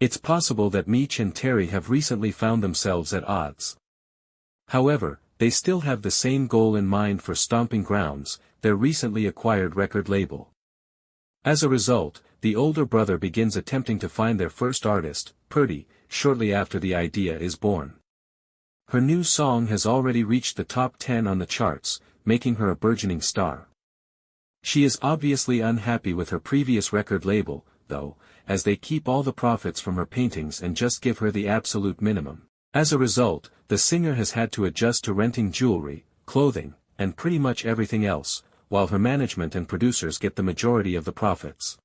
It's possible that Meech and Terry have recently found themselves at odds. However, they still have the same goal in mind for Stomping Grounds, their recently acquired record label. As a result, the older brother begins attempting to find their first artist, Purdy, shortly after the idea is born. Her new song has already reached the top 10 on the charts, making her a burgeoning star. She is obviously unhappy with her previous record label, though, as they keep all the profits from her paintings and just give her the absolute minimum. As a result, the singer has had to adjust to renting jewelry, clothing, and pretty much everything else, while her management and producers get the majority of the profits.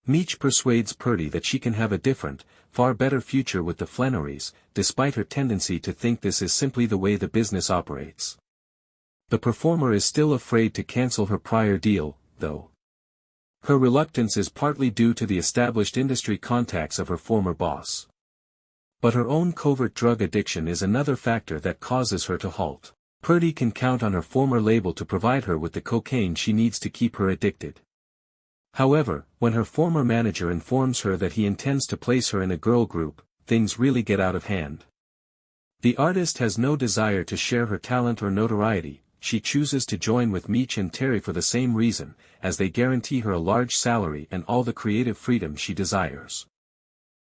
Meech persuades Purdy that she can have a different, far better future with the Flenorys, despite her tendency to think this is simply the way the business operates. The performer is still afraid to cancel her prior deal, though. Her reluctance is partly due to the established industry contacts of her former boss. But her own covert drug addiction is another factor that causes her to halt. Purdy can count on her former label to provide her with the cocaine she needs to keep her addicted. However, when her former manager informs her that he intends to place her in a girl group, things really get out of hand. The artist has no desire to share her talent or notoriety. She chooses to join with Meech and Terry for the same reason, as they guarantee her a large salary and all the creative freedom she desires.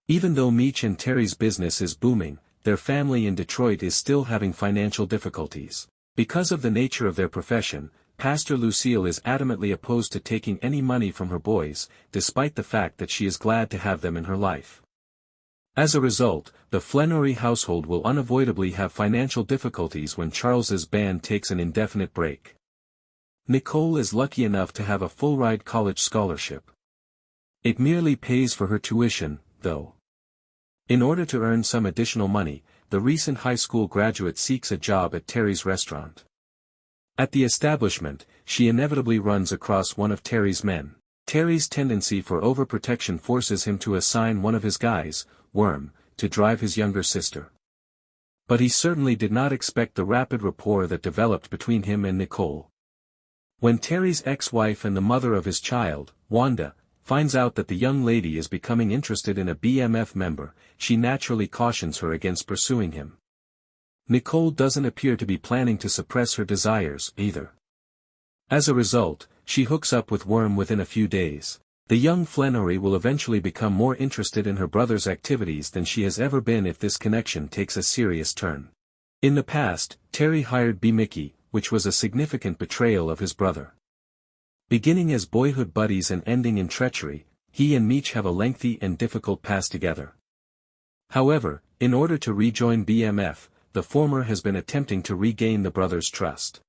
Even though Meech and Terry's business is booming, their family in Detroit is still having financial difficulties. Because of the nature of their profession, Pastor Lucille is adamantly opposed to taking any money from her boys, despite the fact that she is glad to have them in her life. As a result, the Flenorys household will unavoidably have financial difficulties when Charles's band takes an indefinite break. Nicole is lucky enough to have a full-ride college scholarship. It merely pays for her tuition, though. In order to earn some additional money, the recent high school graduate seeks a job at Terry's restaurant. At the establishment, she inevitably runs across one of Terry's men. Terry's tendency for overprotection forces him to assign one of his guys, Worm, to drive his younger sister. But he certainly did not expect the rapid rapport that developed between him and Nicole. When Terry's ex-wife and the mother of his child, Wanda, finds out that the young lady is becoming interested in a BMF member, she naturally cautions her against pursuing him. Nicole doesn't appear to be planning to suppress her desires, either. As a result, she hooks up with Worm within a few days. The young Flenorys will eventually become more interested in her brother's activities than she has ever been if this connection takes a serious turn. In the past, Terry hired BMF, which was a significant betrayal of his brother. Beginning as boyhood buddies and ending in treachery, he and Meech have a lengthy and difficult past together. However, in order to rejoin BMF, the former has been attempting to regain the brother's trust.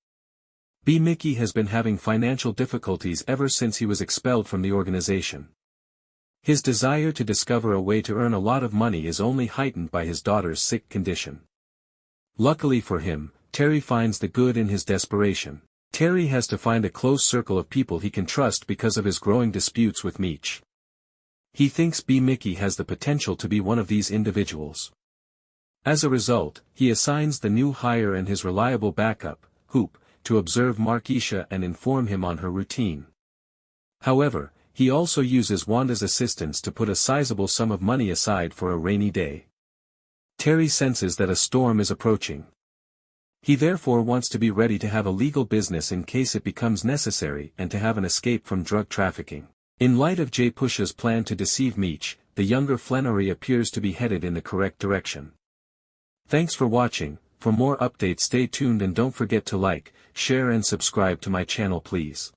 BMF has been having financial difficulties ever since he was expelled from the organization. His desire to discover a way to earn a lot of money is only heightened by his daughter's sick condition. Luckily for him, Terry finds the good in his desperation. Terry has to find a close circle of people he can trust because of his growing disputes with Meech. He thinks BMF has the potential to be one of these individuals. As a result, he assigns the new hire and his reliable backup, Hoop, to observe Marquisha and inform him on her routine. However, he also uses Wanda's assistance to put a sizable sum of money aside for a rainy day. Terry senses that a storm is approaching. He therefore wants to be ready to have a legal business in case it becomes necessary and to have an escape from drug trafficking. In light of Jay Push's plan to deceive Meech, the younger Flenorys appears to be headed in the correct direction. Thanks for watching. For more updates stay tuned and don't forget to like, share and subscribe to my channel please.